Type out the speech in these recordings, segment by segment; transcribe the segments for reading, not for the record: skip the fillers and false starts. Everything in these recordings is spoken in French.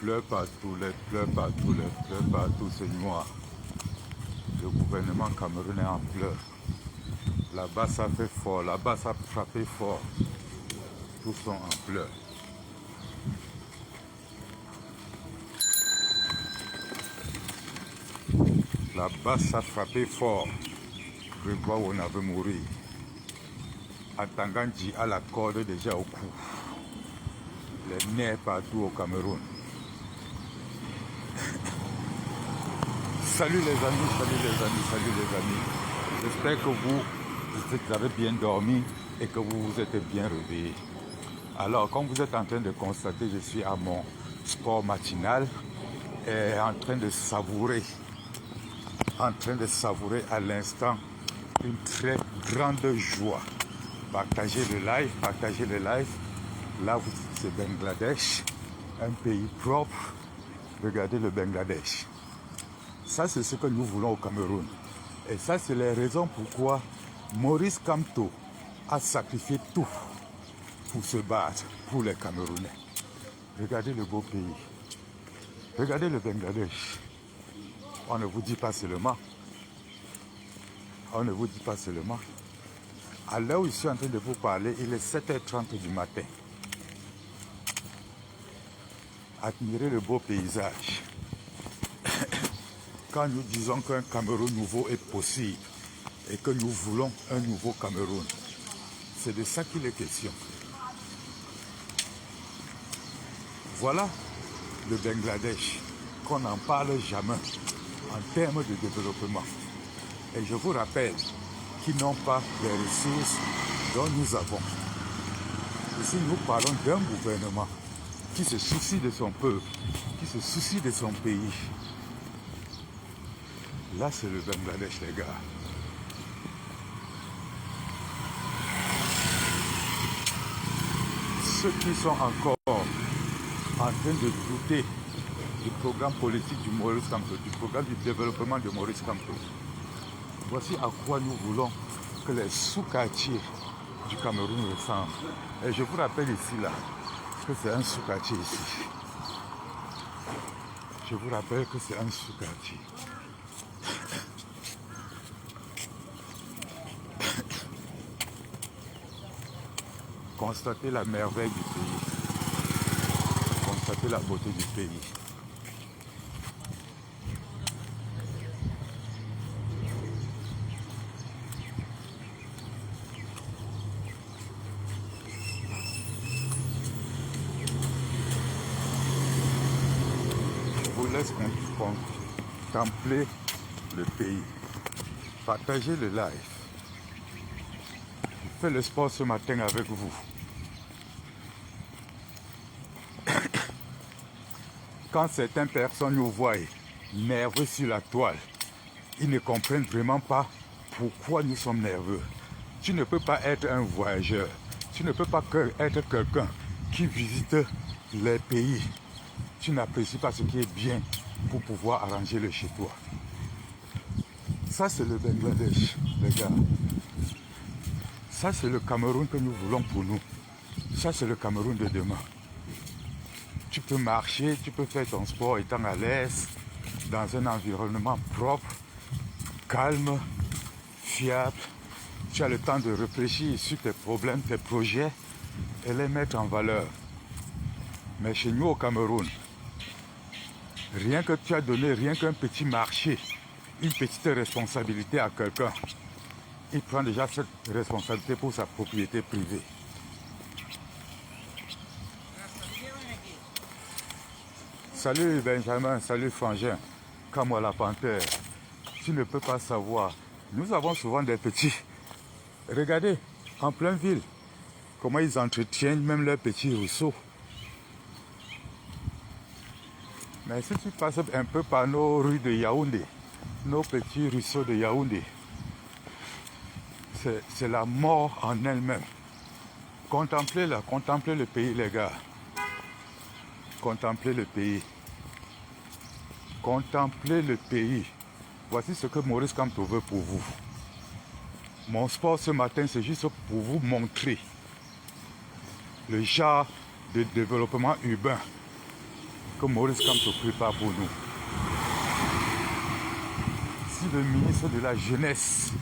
pleure partout, pleure partout, c'est noir. Le gouvernement camerounais en pleure. Là-bas, ça fait fort, là-bas, ça frappé fort. Tous sont en pleurs. Là-bas, ça frappé fort. Grégoire on avait mouru. Atangandji a la corde déjà au cou. Les nerfs partout au Cameroun. Salut les amis, salut les amis, salut les amis. J'espère que vous avez bien dormi et que vous vous êtes bien réveillés. Alors, comme vous êtes en train de constater, je suis à mon sport matinal et en train de savourer à l'instant une très grande joie. Partagez le live. Là, c'est Bangladesh, un pays propre. Regardez le Bangladesh. Ça, c'est ce que nous voulons au Cameroun. Et ça, c'est les raisons pourquoi Maurice Kamto a sacrifié tout pour se battre pour les Camerounais. Regardez le beau pays. Regardez le Bangladesh. On ne vous dit pas seulement. On ne vous dit pas seulement. À l'heure où je suis en train de vous parler, il est 7h30 du matin. Admirez le beau paysage. Quand nous disons qu'un Cameroun nouveau est possible et que nous voulons un nouveau Cameroun, c'est de ça qu'il est question. Voilà le Bangladesh, qu'on n'en parle jamais en termes de développement. Et je vous rappelle qu'ils n'ont pas les ressources dont nous avons. Ici, nous parlons d'un gouvernement qui se soucie de son peuple, qui se soucie de son pays. Là, c'est le Bangladesh, les gars. Ceux qui sont encore en train de douter du programme politique du Maurice Kamto, du programme du développement de Maurice Kamto. Voici à quoi nous voulons que les sous-quartiers du Cameroun ressemblent. Et je vous rappelle ici, là, que c'est un sous-quartier ici. Je vous rappelle que c'est un sous-quartier. Constatez la merveille du pays. Constatez la beauté du pays. Je vous laisse contempler le pays. Partagez le live. Je fais le sport ce matin avec vous. Quand certaines personnes nous voient nerveux sur la toile, ils ne comprennent vraiment pas pourquoi nous sommes nerveux. Tu ne peux pas être un voyageur. Tu ne peux pas être quelqu'un qui visite les pays. Tu n'apprécies pas ce qui est bien pour pouvoir arranger le chez toi. Ça, c'est le Bangladesh, les gars. Ça, c'est le Cameroun que nous voulons pour nous. Ça, c'est le Cameroun de demain. Tu peux marcher, tu peux faire ton sport étant à l'aise, dans un environnement propre, calme, fiable. Tu as le temps de réfléchir sur tes problèmes, tes projets et les mettre en valeur. Mais chez nous au Cameroun, rien que tu as donné, rien qu'un petit marché, une petite responsabilité à quelqu'un, il prend déjà cette responsabilité pour sa propriété privée. Salut Benjamin, salut Frangin, Kamo la panthère. Tu ne peux pas savoir. Nous avons souvent des petits. Regardez, en pleine ville, comment ils entretiennent même leurs petits ruisseaux. Mais si tu passes un peu par nos rues de Yaoundé, nos petits ruisseaux de Yaoundé, c'est la mort en elle-même. Contemplez-la, contemplez le pays, les gars. Contemplez le pays. Contemplez le pays. Voici ce que Maurice Kamto veut pour vous. Mon sport ce matin, c'est juste pour vous montrer le genre de développement urbain que Maurice Kamto prépare pour nous. Si le ministre de la Jeunesse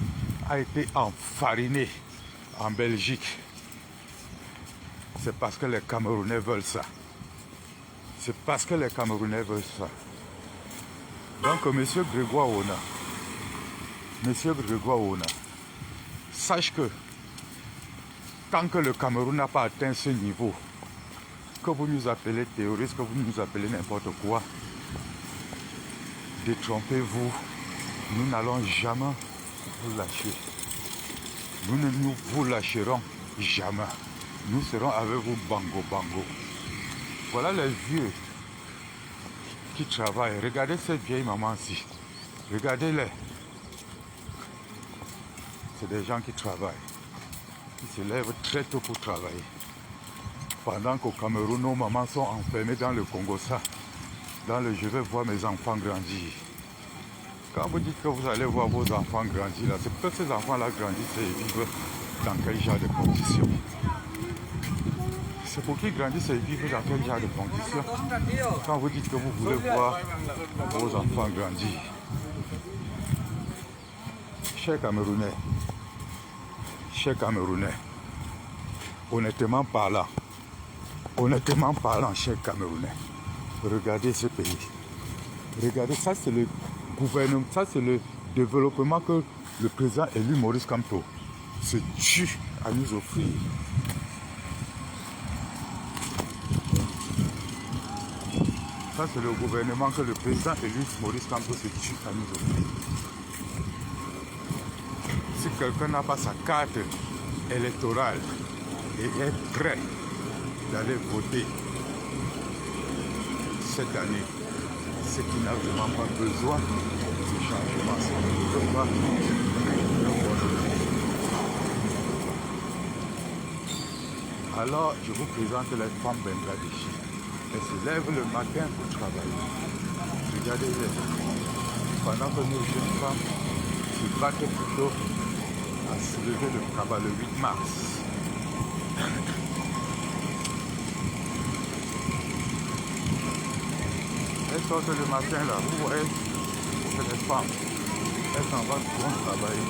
a été enfariné en Belgique, c'est parce que les Camerounais veulent ça. C'est parce que les Camerounais veulent ça. Donc, monsieur Grégoire Ona, sache que tant que le Cameroun n'a pas atteint ce niveau, que vous nous appelez terroristes, que vous nous appelez n'importe quoi, détrompez-vous, nous n'allons jamais vous lâcher. Nous ne vous lâcherons jamais. Nous serons avec vous bango bango. Voilà les vieux qui travaillent. Regardez cette vieille maman-ci. Regardez-les. C'est des gens qui travaillent. Qui se lèvent très tôt pour travailler. Pendant qu'au Cameroun, nos mamans sont enfermées dans le Congo, ça. Dans le je vais voir mes enfants grandir. Quand vous dites que vous allez voir vos enfants grandir, là, c'est parce que ces enfants-là grandissent et vivent dans quel genre de conditions. C'est pour qu'ils grandissent et vivent dans quel genre de conditions. Quand vous dites que vous voulez voir vos enfants grandir. Chers Camerounais, honnêtement parlant, chers Camerounais, regardez ce pays. Regardez, ça c'est le gouvernement, ça c'est le développement que le président élu Maurice Kamto se tue à nous offrir. Ça c'est le gouvernement que le président élu Maurice Kamto se tue à nous offrir. Si quelqu'un n'a pas sa carte électorale et est prêt d'aller voter cette année, c'est qu'il n'a vraiment pas besoin de changement. C'est qu'il ne veut pas Alors, je vous présente les femmes bangladeshis. Elles se lèvent le matin pour travailler. Regardez-les. Pendant que nos jeunes femmes se battent plutôt à se lever le travail le 8 mars. Elles sortent le matin là, vous voyez, c'est les femmes. Elles s'en vont pour travailler.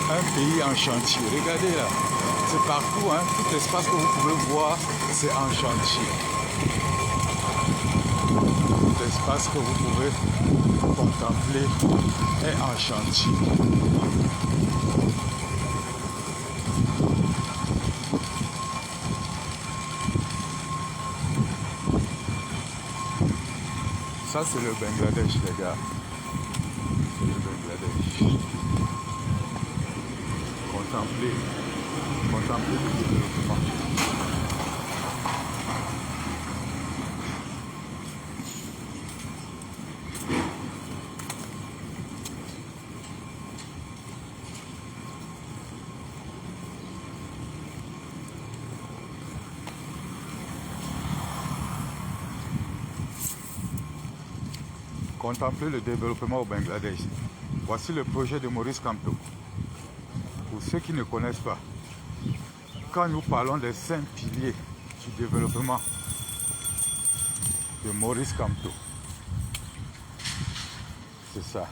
Un pays en chantier, regardez là, c'est partout, hein, tout l'espace que vous pouvez voir, c'est en chantier. Tout l'espace que vous pouvez contempler est en chantier. Ça c'est le Bangladesh les gars, c'est le Bangladesh. Contemplez le développement. Contemplez le développement au Bangladesh. Voici le projet de Maurice Kamto. Pour ceux qui ne connaissent pas, quand nous parlons des 5 piliers du développement de Maurice Kamto, c'est ça.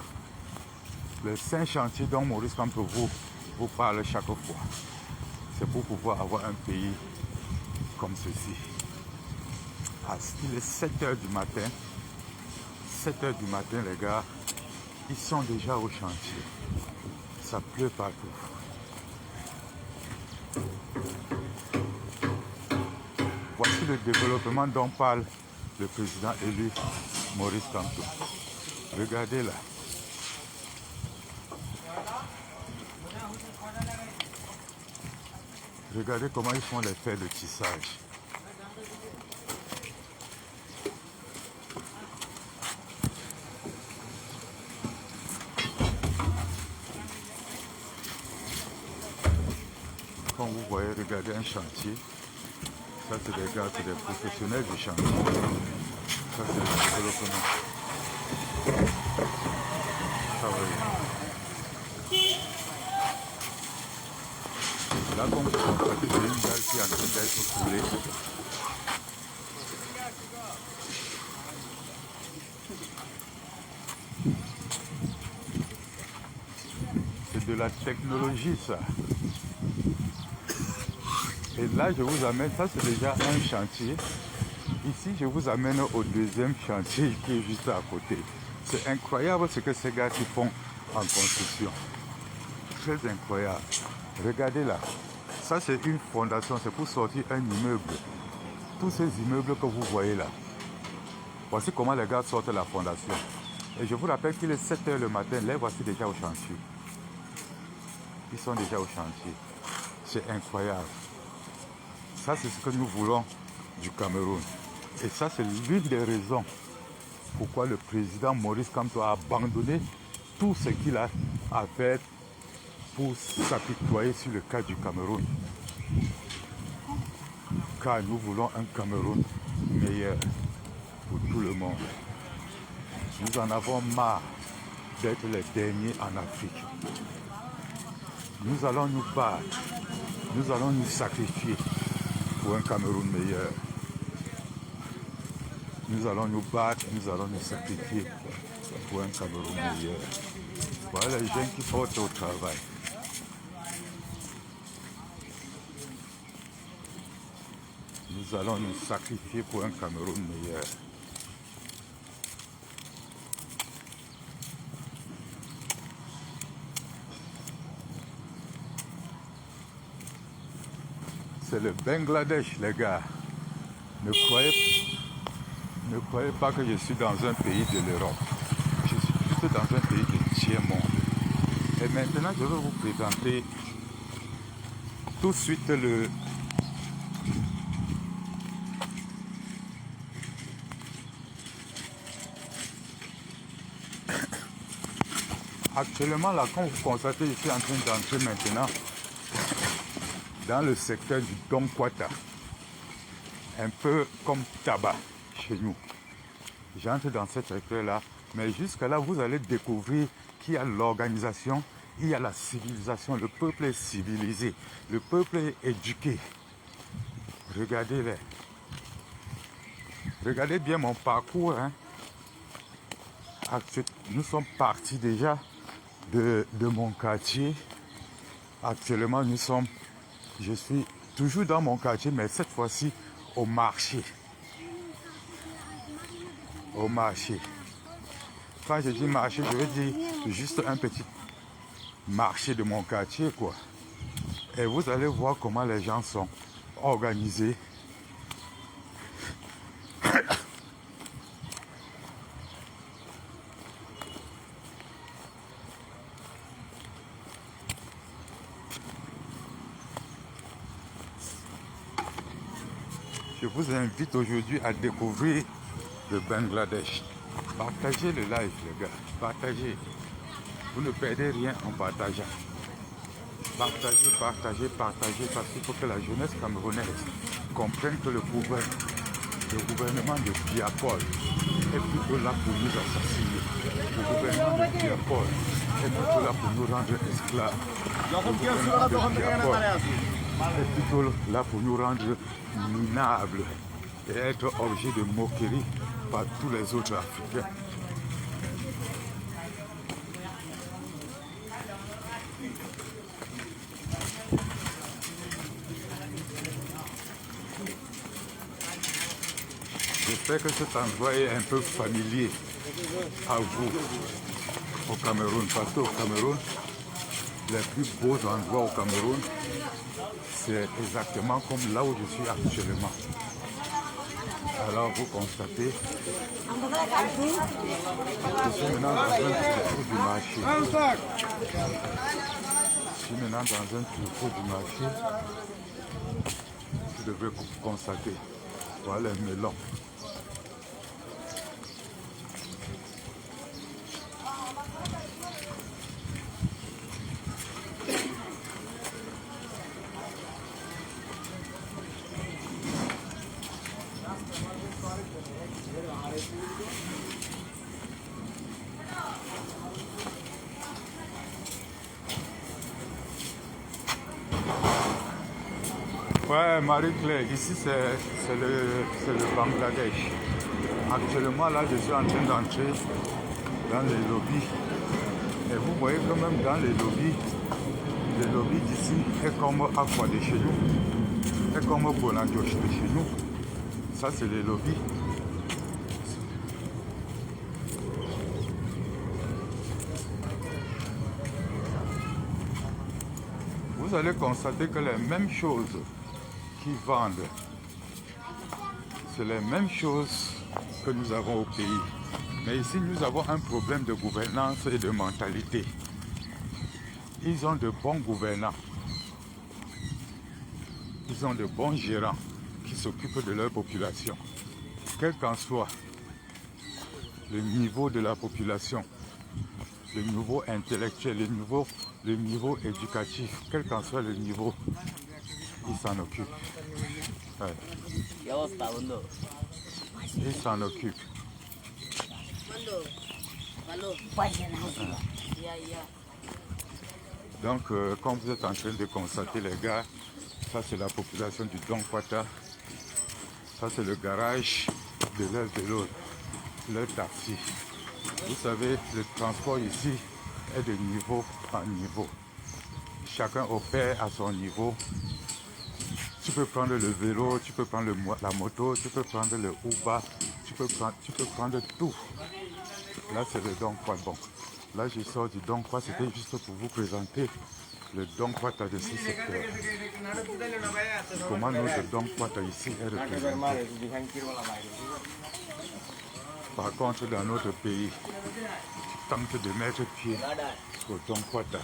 Les 5 chantiers dont Maurice Kamto vous parle chaque fois, c'est pour pouvoir avoir un pays comme ceci. Il est 7h du matin. 7h du matin, les gars, ils sont déjà au chantier. Ça pleut partout. Voici le développement dont parle le président élu Maurice Kamto. Regardez là. Regardez comment ils font les faits de tissage. Comme vous voyez, regardez un chantier. Ça, c'est des gars, c'est des professionnels du chantier. Ça, c'est le développement. Ça, là, Là, comme vous constatez, c'est une dalle qui est en train d'être coulée. C'est de la technologie, ça. Et là, je vous amène, ça c'est déjà un chantier. Ici, je vous amène au deuxième chantier qui est juste à côté. C'est incroyable ce que ces gars qui font en construction. Très incroyable. Regardez là. Ça, c'est une fondation. C'est pour sortir un immeuble. Tous ces immeubles que vous voyez là. Voici comment les gars sortent la fondation. Et je vous rappelle qu'il est 7 h le matin. Les voici déjà au chantier. Ils sont déjà au chantier. C'est incroyable. Ça, c'est ce que nous voulons du Cameroun. Et ça, c'est l'une des raisons pourquoi le président Maurice Kamto a abandonné tout ce qu'il a à faire pour s'apitoyer sur le cas du Cameroun. Car nous voulons un Cameroun meilleur pour tout le monde. Nous en avons marre d'être les derniers en Afrique. Nous allons nous battre, nous allons nous sacrifier pour un Cameroun meilleur. Nous allons nous battre, nous allons nous sacrifier pour un Cameroun meilleur. Voilà les jeunes qui sortent au travail. Nous allons nous sacrifier pour un Cameroun meilleur. C'est le Bangladesh, les gars. Ne croyez pas que je suis dans un pays de l'Europe. Je suis plutôt dans un pays de tiers-monde. Et maintenant, je vais vous présenter tout de suite le... Actuellement, là, comme vous constatez, je suis en train d'entrer maintenant dans le secteur du Donkwata. Un peu comme tabac chez nous. J'entre dans ce secteur-là, mais jusqu'à là, vous allez découvrir qu'il y a l'organisation, il y a la civilisation. Le peuple est civilisé, le peuple est éduqué. Regardez-les. Regardez bien mon parcours. Hein. Nous sommes partis déjà de mon quartier. Actuellement, je suis toujours dans mon quartier, mais cette fois-ci au marché. Au marché. Quand je dis marché, je veux dire juste un petit marché de mon quartier, quoi. Et vous allez voir comment les gens sont organisés. Je vous invite aujourd'hui à découvrir le Bangladesh. Partagez le live, les gars. Partagez. Vous ne perdez rien en partageant. Partagez, partagez, partagez, parce qu'il faut que la jeunesse camerounaise comprenne que le gouvernement de Biapol est plutôt là pour nous assassiner. Le gouvernement de Biapol est plutôt là pour nous rendre esclaves. Le gouvernement de Biapol est plutôt là pour nous rendre minables et être objet de moquerie par tous les autres Africains. J'espère que cet endroit est un peu familier à vous au Cameroun, parce qu'au Cameroun, les plus beaux endroits au Cameroun, c'est exactement comme là où je suis actuellement. Alors vous constatez, je suis maintenant dans un tour du marché. Je suis maintenant dans un tour du marché. Vous devrez constater, voilà les melons. Ouais, Marie-Claire, ici c'est le Bangladesh. Actuellement, là, je suis en train d'entrer dans les lobbies. Et vous voyez que même dans les lobbies d'ici est comme Aqua de chez nous, est comme Bonadioche de chez nous. Ça, c'est les lobbies. Vous allez constater que les mêmes choses qui vendent, c'est les mêmes choses que nous avons au pays. Mais ici, nous avons un problème de gouvernance et de mentalité. Ils ont de bons gouvernants. Ils ont de bons gérants qui s'occupent de leur population. Quel qu'en soit le niveau de la population, le niveau intellectuel, le niveau éducatif, quel qu'en soit le niveau, ils s'en occupent. Ouais. Ils s'en occupent. Donc, comme vous êtes en train de constater, les gars, ça c'est la population du Dongkwata. Ça c'est le garage de leur vélo, leur taxi. Vous savez, le transport ici est de niveau en niveau. Chacun opère à son niveau. Tu peux prendre le vélo, tu peux prendre la moto, tu peux prendre le Uber, tu peux prendre tout. Là, c'est le Dongkwata. Bon, là, je sors du Dongkwata, c'était juste pour vous présenter le Dongkwata de ce secteur. Comment notre Dongkwata ici est représenté. Par contre, dans notre pays, tu tentes de mettre pied au Dongkwata.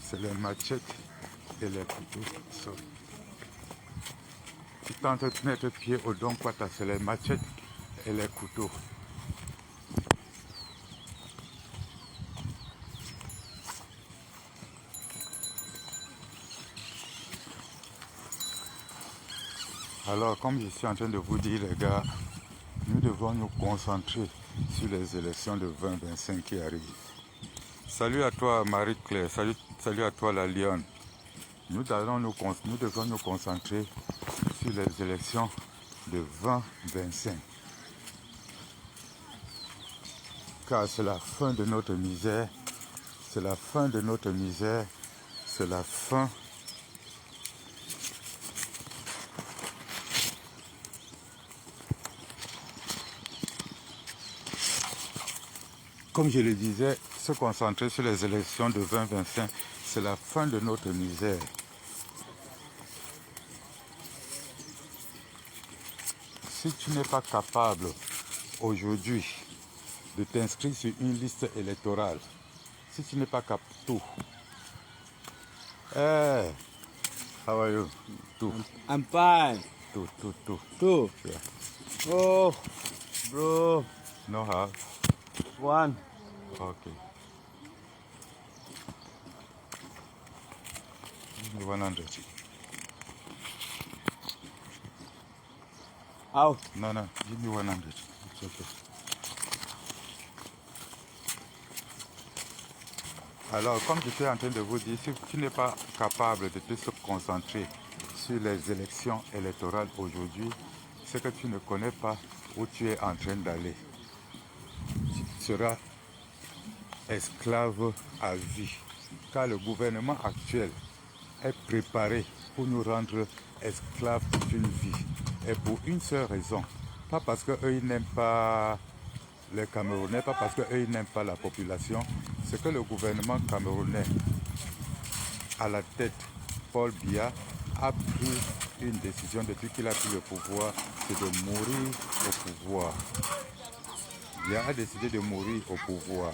C'est les machettes et les couteaux. Tu tentes de mettre pied au Dongkwata, c'est les machettes et les couteaux. Alors, comme je suis en train de vous dire, les gars, nous devons nous concentrer sur les élections de 2025 qui arrivent. Salut à toi, Marie-Claire. Salut à toi, la Lyon. Nous devons nous concentrer sur les élections de 2025. Car c'est la fin de notre misère. C'est la fin de notre misère. C'est la fin. Comme je le disais, se concentrer sur les élections de 2025, c'est la fin de notre misère. Si tu n'es pas capable aujourd'hui de t'inscrire sur une liste électorale, si tu n'es pas capable, tout. Hey, how are you? Two. I'm fine. Two. Yeah. Yeah. Oh, bro. No half. One. Okay. Give me 100. Out. No, give me 100. It's okay. Alors, comme je suis en train de vous dire, si tu n'es pas capable de te concentrer sur les élections électorales aujourd'hui, c'est que tu ne connais pas où tu es en train d'aller. Tu seras esclave à vie, car le gouvernement actuel est préparé pour nous rendre esclaves toute une vie. Et pour une seule raison, pas parce qu'eux ils n'aiment pas les Camerounais, pas parce qu'eux ils n'aiment pas la population, c'est que le gouvernement camerounais, à la tête, Paul Biya, a pris une décision depuis qu'il a pris le pouvoir, c'est de mourir au pouvoir. Biya a décidé de mourir au pouvoir.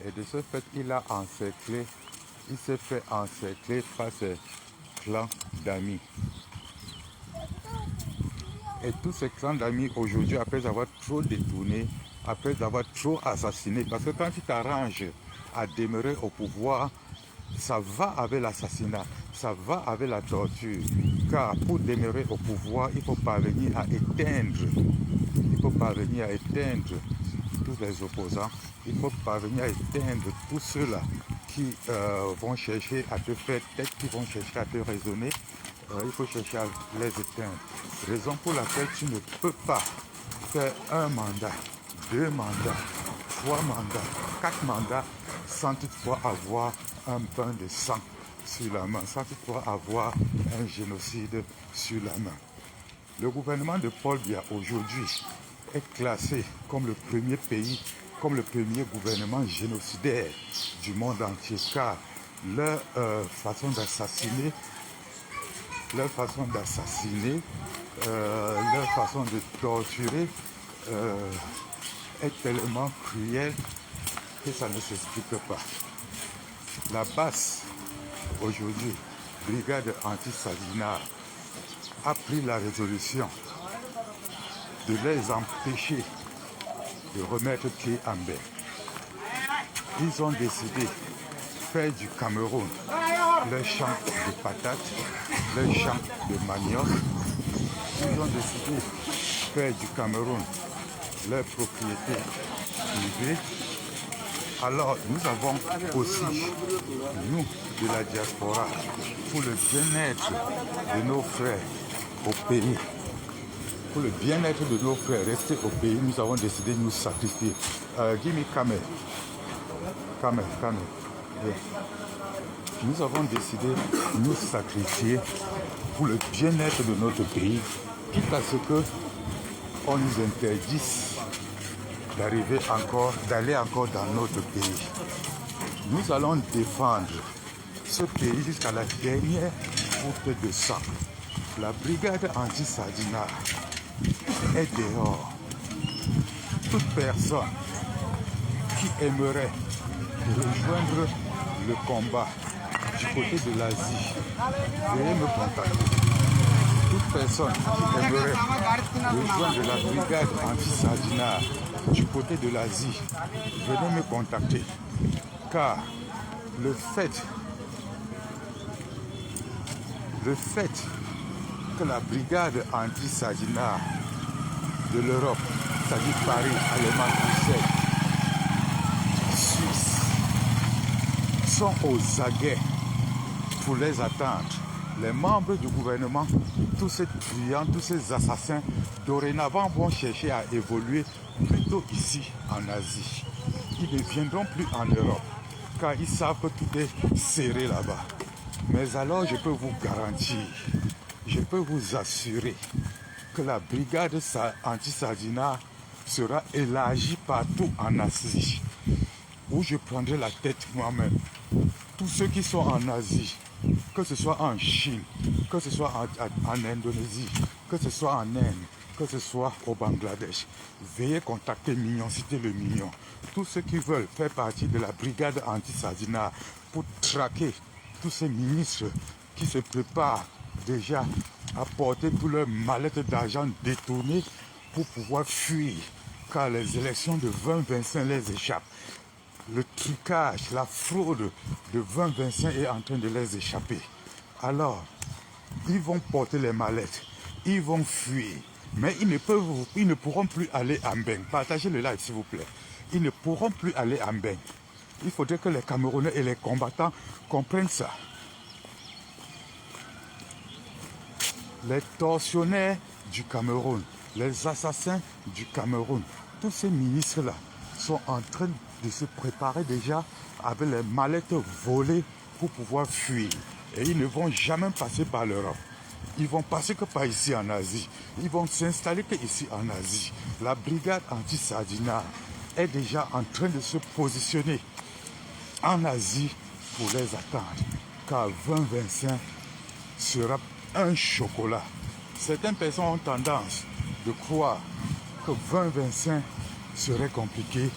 Et de ce fait, il s'est fait encercler par ses clans d'amis. Et tous ces clans d'amis aujourd'hui, après avoir trop détourné, après avoir trop assassiné, parce que quand tu t'arranges à demeurer au pouvoir, ça va avec l'assassinat, ça va avec la torture. Car pour demeurer au pouvoir, il faut parvenir à éteindre tous les opposants, il faut parvenir à éteindre tous ceux-là qui vont chercher à te faire tête, qui vont chercher à te raisonner, il faut chercher à les éteindre. Raison pour laquelle tu ne peux pas faire un mandat, 2 mandats, 3 mandats, 4 mandats sans toutefois avoir un bain de sang sur la main, sans toutefois avoir un génocide sur la main. Le gouvernement de Paul Biya aujourd'hui est classé comme le premier pays, comme le premier gouvernement génocidaire du monde entier, car leur façon d'assassiner, leur façon de torturer est tellement cruelle que ça ne s'explique pas. La BAS, aujourd'hui, Brigade anti-Sadina, a pris la résolution de les empêcher de remettre pied en bain. Ils ont décidé de faire du Cameroun leur champ de patates, leur champ de manioc. Ils ont décidé de faire du Cameroun leur propriété privée. Alors nous avons aussi, nous de la diaspora, pour le bien-être de nos frères au pays, pour le bien-être de nos frères restés au pays, nous avons décidé de nous sacrifier. Give me camel. Yeah. Nous avons décidé de nous sacrifier pour le bien-être de notre pays, quitte à ce que on nous interdise d'aller encore dans notre pays. Nous allons défendre ce pays jusqu'à la dernière goutte de sang. La brigade anti-Sadina est dehors. Toute personne qui aimerait rejoindre le combat du côté de l'Asie, veuillez me contacter. Toute personne qui aimerait rejoindre la brigade anti-Sadina du côté de l'Asie, venez me contacter. Car le fait que la brigade anti-Sadina de l'Europe, c'est-à-dire Paris, Allemagne, Bruxelles, Suisse, sont aux aguets pour les attendre. Les membres du gouvernement, tous ces truands, tous ces assassins, dorénavant vont chercher à évoluer plutôt ici en Asie. Ils ne viendront plus en Europe, car ils savent que tout est serré là-bas. Mais alors je peux vous garantir, je peux vous assurer que la brigade anti-Sadina sera élargie partout en Asie, où je prendrai la tête moi-même. Tous ceux qui sont en Asie, que ce soit en Chine, que ce soit en Indonésie, que ce soit en Inde, que ce soit au Bangladesh, veuillez contacter Mignon, citez le Mignon. Tous ceux qui veulent faire partie de la brigade anti-Sadina pour traquer tous ces ministres qui se préparent déjà à porter tout leur mallette d'argent détourné pour pouvoir fuir, car les élections de 2025 les échappent. Le trucage, la fraude de 2025 est en train de les échapper. Alors, ils vont porter les mallettes, ils vont fuir, mais ils ne pourront plus aller en bain. Partagez le live s'il vous plaît. Ils ne pourront plus aller en bain. Il faudrait que les Camerounais et les combattants comprennent ça. Les tortionnaires du Cameroun, les assassins du Cameroun, tous ces ministres-là sont en train de se préparer déjà avec les mallettes volées pour pouvoir fuir. Et ils ne vont jamais passer par l'Europe. Ils vont passer que par ici en Asie. Ils vont s'installer que ici en Asie. La brigade anti-Sadina est déjà en train de se positionner en Asie pour les attendre. Car 2025 sera un chocolat. Certaines personnes ont tendance de croire que 2025 serait compliqué.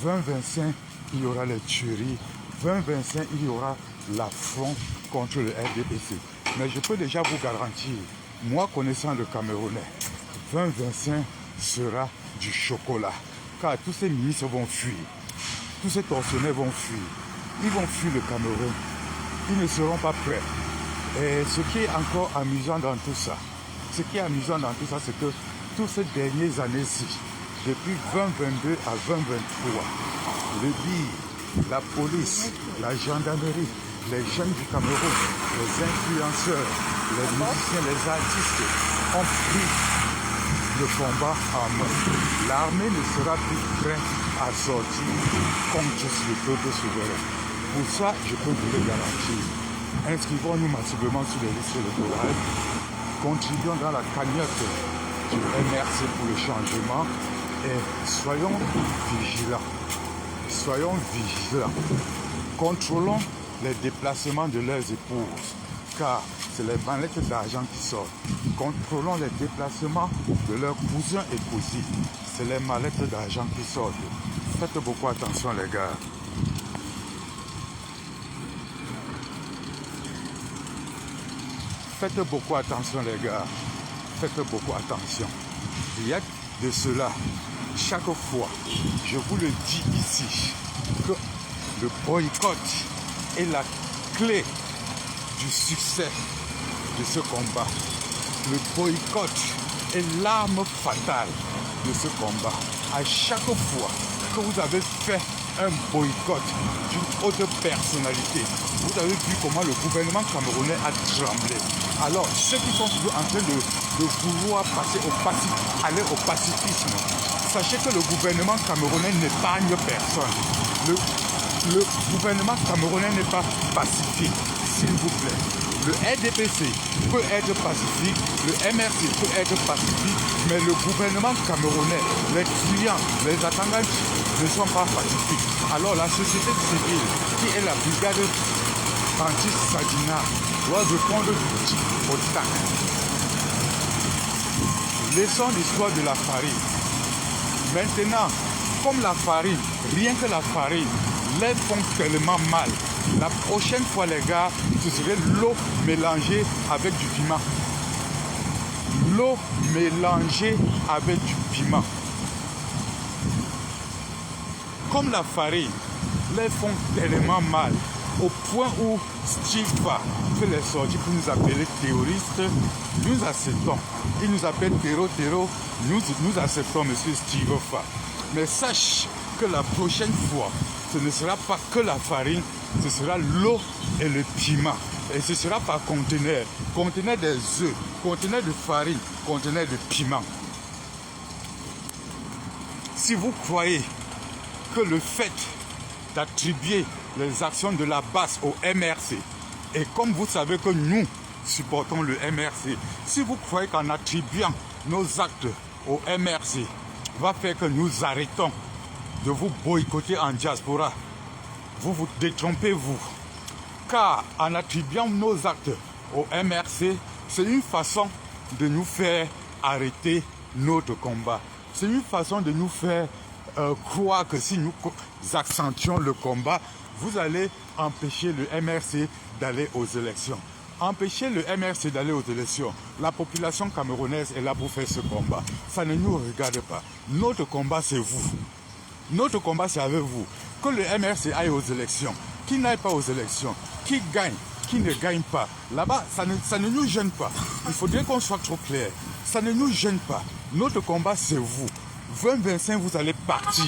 2025, il y aura les tueries. 2025, il y aura l'affront contre le RDPC. Mais je peux déjà vous garantir, moi connaissant le Camerounais, 2025 sera du chocolat. Car tous ces ministres vont fuir. Tous ces tortionnaires vont fuir. Ils vont fuir le Cameroun. Ils ne seront pas prêts. Et ce qui est encore amusant dans tout ça, c'est que toutes ces dernières années-ci, depuis 2022 à 2023, le BIR la police, la gendarmerie, les jeunes du Cameroun, les influenceurs, les musiciens, les artistes ont pris le combat en main. L'armée ne sera plus prête à sortir contre le peuple souverain. Pour ça, je peux vous le garantir. Inscrivons-nous massivement sur les listes électorales. Contribuons dans la cagnotte du MRC pour le changement et soyons vigilants. Soyons vigilants. Contrôlons les déplacements de leurs épouses, car c'est les mallettes d'argent qui sortent. Contrôlons les déplacements de leurs cousins et cousines. C'est les mallettes d'argent qui sortent. Faites beaucoup attention les gars. Faites beaucoup attention les gars. Faites beaucoup attention. Il y a de cela, chaque fois, je vous le dis ici, que le boycott est la clé du succès de ce combat. Le boycott est l'arme fatale de ce combat. À chaque fois que vous avez fait un boycott d'une autre personnalité, vous avez vu comment le gouvernement camerounais a tremblé. Alors, ceux qui sont toujours en train de vouloir passer aller au pacifisme, sachez que le gouvernement camerounais n'épargne personne. Le gouvernement camerounais n'est pas pacifique, s'il vous plaît. Le RDPC peut être pacifique, le MRC peut être pacifique, mais le gouvernement camerounais, les clients, les attendants ne sont pas pacifiques. Alors la société civile, qui est la brigade anti-Sadina, doit répondre du tic au tac. Laissons l'histoire de la farine. Maintenant, comme la farine, rien que la farine, les font tellement mal. La prochaine fois, les gars, ce serait l'eau mélangée avec du piment. L'eau mélangée avec du piment. Comme la farine, les font tellement mal. Au point où Steve fait les sorties pour nous appeler terroristes, nous acceptons. Il nous appelle terreau, nous acceptons monsieur Steve Fa. Mais sache que la prochaine fois, ce ne sera pas que la farine, ce sera l'eau et le piment. Et ce sera par conteneur. Conteneur des œufs, conteneur de farine, conteneur de piment. Si vous croyez que le fait d'attribuer les actions de la base au MRC, et comme vous savez que nous supportons le MRC, si vous croyez qu'en attribuant nos actes au MRC va faire que nous arrêtons de vous boycotter en diaspora, vous vous détrompez vous. Car en attribuant nos actes au MRC, c'est une façon de nous faire arrêter notre combat. C'est une façon de nous faire croire que si nous accentuons le combat, vous allez empêcher le MRC d'aller aux élections. Empêcher le MRC d'aller aux élections. La population camerounaise est là pour faire ce combat. Ça ne nous regarde pas. Notre combat, c'est vous. Notre combat, c'est avec vous. Que le MRC aille aux élections, qui n'aille pas aux élections, qui gagne, qui ne gagne pas. Là-bas, ça ne nous gêne pas. Il faudrait qu'on soit trop clair. Ça ne nous gêne pas. Notre combat, c'est vous. 2025, vous allez partir.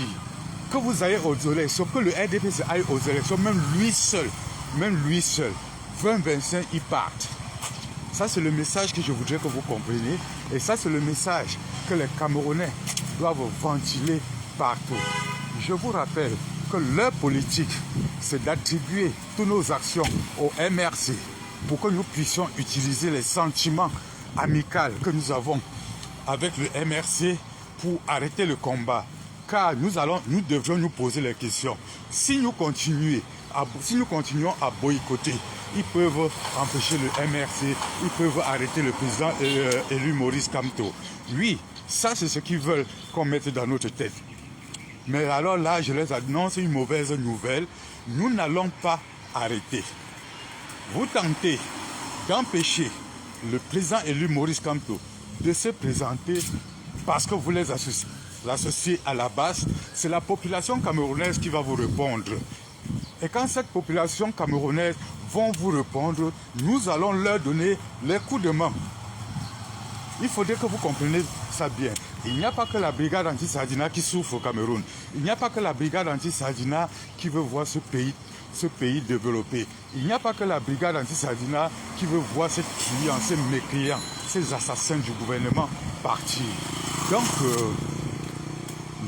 Que vous ayez aux élections, que le RDPC aille aux élections, même lui seul, 2025, ils partent. Ça, c'est le message que je voudrais que vous compreniez. Et ça, c'est le message que les Camerounais doivent ventiler partout. Je vous rappelle que leur politique, c'est d'attribuer toutes nos actions au MRC pour que nous puissions utiliser les sentiments amicaux que nous avons avec le MRC pour arrêter le combat. Car nous devrions nous poser les questions. Si nous continuons à boycotter, ils peuvent empêcher le MRC, ils peuvent arrêter le président élu Maurice Kamto. Oui, ça c'est ce qu'ils veulent qu'on mette dans notre tête. Mais alors là, je les annonce une mauvaise nouvelle. Nous n'allons pas arrêter. Vous tentez d'empêcher le président élu Maurice Kamto de se présenter parce que vous les associez à la base. C'est la population camerounaise qui va vous répondre. Et quand cette population camerounaise va vous répondre, nous allons leur donner les coups de main. Il faudrait que vous compreniez ça bien. Il n'y a pas que la brigade anti-Sadina qui souffre au Cameroun. Il n'y a pas que la brigade anti-Sadina qui veut voir ce pays développé. Il n'y a pas que la brigade anti-Sadina qui veut voir ces clients, ces mécréants, ces assassins du gouvernement partir. Donc,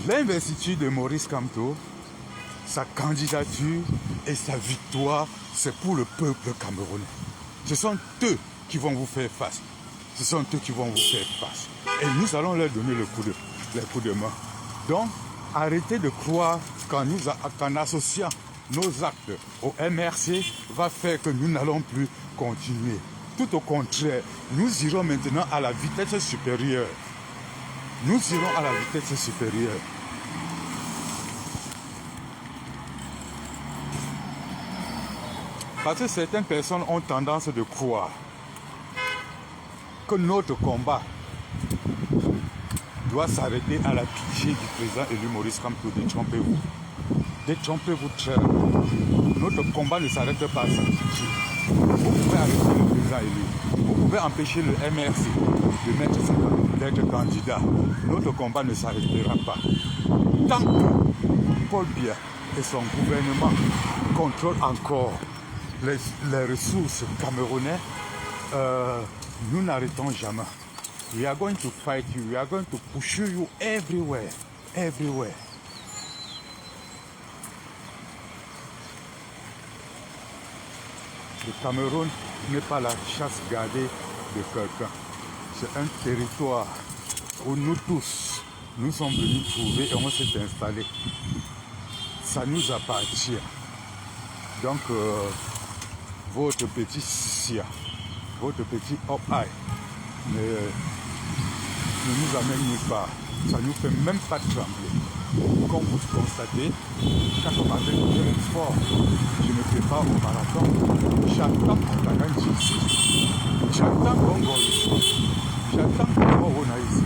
l'investiture de Maurice Kamto, sa candidature et sa victoire, c'est pour le peuple camerounais. Ce sont eux qui vont vous faire face. Ce sont eux qui vont vous faire face. Et nous allons leur donner les coups de main. Donc, arrêtez de croire qu'en associant nos actes au MRC va faire que nous n'allons plus continuer. Tout au contraire, nous irons maintenant à la vitesse supérieure. Nous irons à la vitesse supérieure. Parce que certaines personnes ont tendance de croire que notre combat doit s'arrêter à la pitié du président élu Maurice Kamto. Détrompez-vous. Détrompez-vous très rapidement. Notre combat ne s'arrête pas à sa pitié. Vous pouvez arrêter le président élu. Vous pouvez empêcher le MRC d'être candidat. Notre combat ne s'arrêtera pas. Tant que Paul Biya et son gouvernement contrôlent encore les ressources camerounaises, nous n'arrêtons jamais. We are going to fight you. We are going to push you everywhere. Everywhere. Le Cameroun n'est pas la chasse gardée de quelqu'un. C'est un territoire où nous tous, nous sommes venus trouver et on s'est installés. Ça nous appartient. Donc, votre petit Sia, votre petit Hop-Eye ne nous amène nulle part. Ça ne nous fait même pas trembler. Comme vous constatez, chaque matin que je fais sport, je me prépare au marathon. J'attends qu'on t'arrête ici. J'attends qu'on go ici. J'attends qu'on go ici.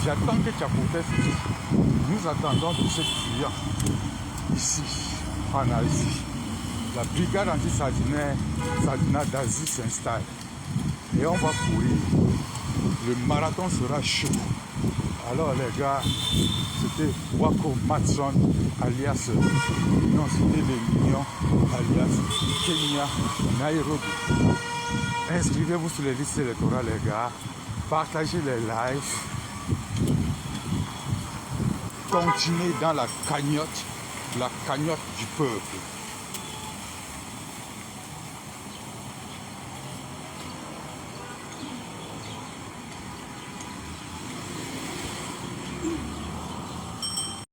J'attends que tu apportes ici. Nous attendons tous ces clients ici, en Asie. La brigade anti-Sadina d'Asie s'installe. Et on va courir. Le marathon sera chaud. Alors les gars, c'était Wako Matson alias non, c'était les Lions alias Kenya, Nairobi. Inscrivez-vous sur les listes électorales les gars. Partagez les lives. Continuez dans la cagnotte du peuple.